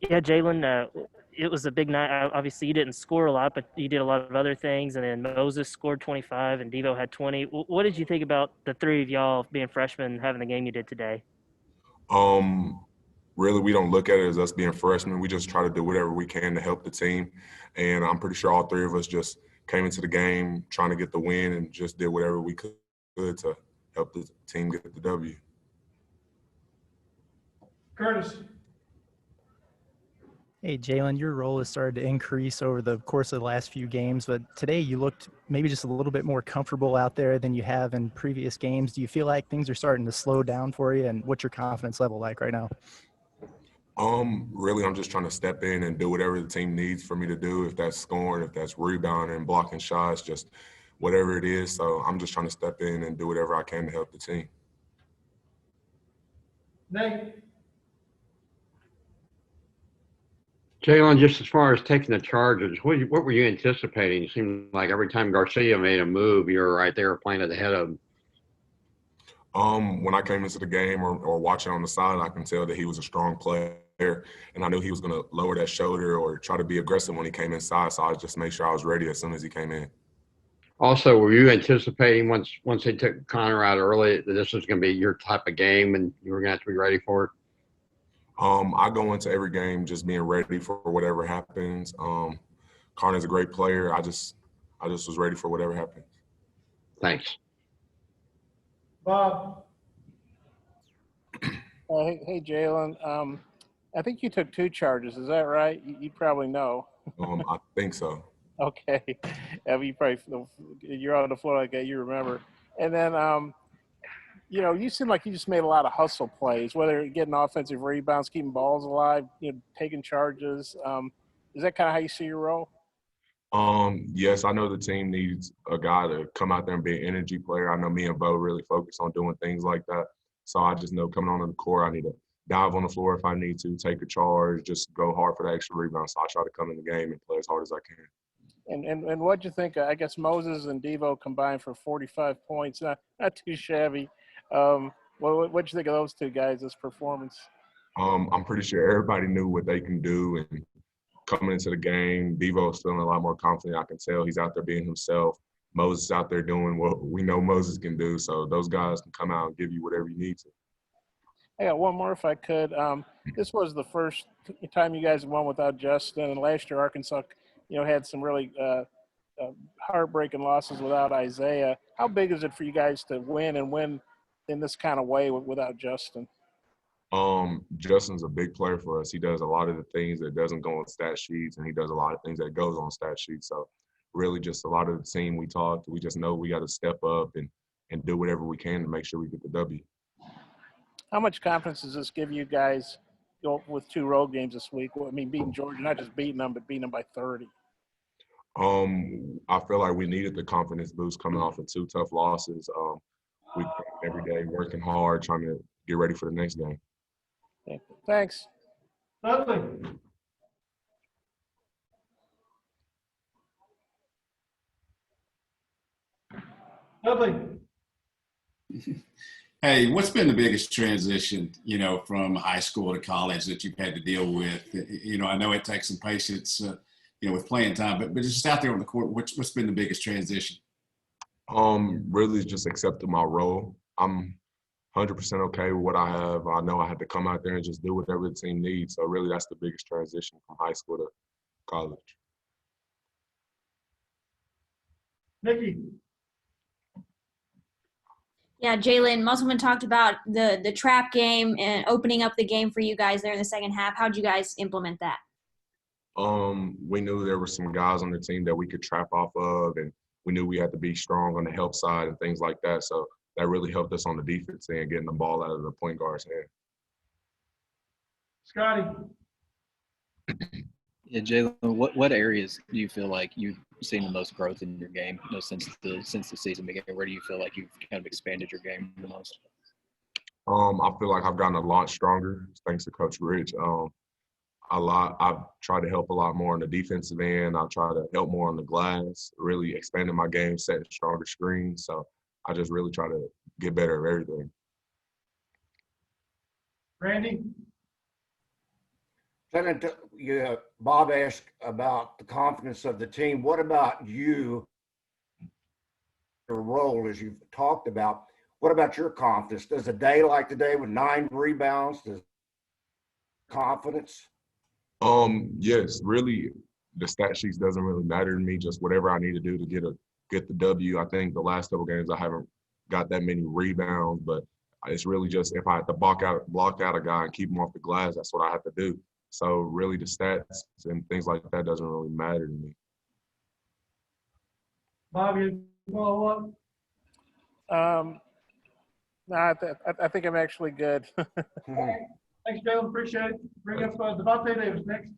Yeah, Jaylin, it was a big night. Obviously, you didn't score a lot, but you did a lot of other things. And then Moses scored 25, and Devo had 20. What did you think about the three of y'all being freshmen having the game you did today? Um, Really, we don't look at it as us being freshmen. We just try to do whatever we can to help the team. And I'm pretty sure all three of us just came into the game trying to get the win and just did whatever we could to help the team get the W. Curtis. Hey, Jaylin, your role has started to increase over the course of the last few games, but today you looked maybe just a little bit more comfortable out there than you have in previous games. Do you feel like things are starting to slow down for you, and what's your confidence level like right now? Really, I'm just trying to step in and do whatever the team needs for me to do. If that's scoring, if that's rebounding, blocking shots, just whatever it is. So I'm just trying to step in and do whatever I can to help the team. Nate. Jaylin, just as far as taking the charges, what were you anticipating? It seemed like every time Garcia made a move, you were right there playing at the head of him. When I came into the game or watching on the side, I can tell that he was a strong player, and I knew he was going to lower that shoulder or try to be aggressive when he came inside. So I just made sure I was ready as soon as he came in. Also, were you anticipating once they took Connor out early that this was going to be your type of game and you were going to have to be ready for it? I go into every game just being ready for whatever happens. Connor's a great player. I just was ready for whatever happens. Thanks. Bob. Hey, Jaylin. I think you took two charges. Is that right? You probably know. I think so. Okay. You probably you're on the floor like that. You remember. And then, you seem like you just made a lot of hustle plays, whether getting offensive rebounds, keeping balls alive, taking charges. Is that kind of how you see your role? Yes, I know the team needs a guy to come out there and be an energy player. I know me and Bo really focus on doing things like that. So I just know coming onto the court, I need to dive on the floor if I need to, take a charge, just go hard for the extra rebound. So I try to come in the game and play as hard as I can. And what'd you think? I guess Moses and Devo combined for 45 points. Not too shabby. What'd you think of those two guys' this performance? I'm pretty sure everybody knew what they can do, and coming into the game, Devo's feeling a lot more confident. I can tell he's out there being himself. Moses out there doing what we know Moses can do. So those guys can come out and give you whatever you need to. I got one more if I could. This was the first time you guys won without Justin, and last year Arkansas, had some really heartbreaking losses without Isaiah. How big is it for you guys to win and win in this kind of way without Justin? Justin's a big player for us. He does a lot of the things that doesn't go on stat sheets, and he does a lot of things that goes on stat sheets. So really just a lot of the team we talked, we just know we got to step up and do whatever we can to make sure we get the W. How much confidence does this give you guys with two road games this week? I mean, beating Georgia, not just beating them, but beating them by 30. I feel like we needed the confidence boost coming off of two tough losses. We every day working hard, trying to get ready for the next game. Okay. Thanks. Dudley. Dudley. Hey, what's been the biggest transition, from high school to college that you've had to deal with? I know it takes some patience, with playing time, but just out there on the court, what's been the biggest transition? Really just accepting my role. I'm 100% okay with what I have. I know I had to come out there and just do whatever the team needs. So really that's the biggest transition from high school to college. Nikki. Yeah, Jaylin, Musselman talked about the trap game and opening up the game for you guys there in the second half. How'd you guys implement that? We knew there were some guys on the team that we could trap off of, and we knew we had to be strong on the help side and things like that. So that really helped us on the defense end, getting the ball out of the point guard's hand. Scotty. Yeah, Jaylin, what areas do you feel like you've seen the most growth in your game, since the season began? Where do you feel like you've kind of expanded your game the most? I feel like I've gotten a lot stronger thanks to Coach Rich. I've tried to help a lot more on the defensive end. I've tried to help more on the glass, really expanding my game, setting stronger screens. So I just really try to get better at everything. Randy. Senator, Bob asked about the confidence of the team. What about you, your role as you've talked about? What about your confidence? Does a day like today with 9 rebounds, does confidence? Yes, really, the stat sheets doesn't really matter to me. Just whatever I need to do to get the W. I think the last couple games I haven't got that many rebounds, but it's really just if I have to block out a guy and keep him off the glass, that's what I have to do. So really, the stats and things like that doesn't really matter to me. Bob, you follow up? No, I think I'm actually good. Thanks, Jaylin. Appreciate it. Bring up Devontae Davis next.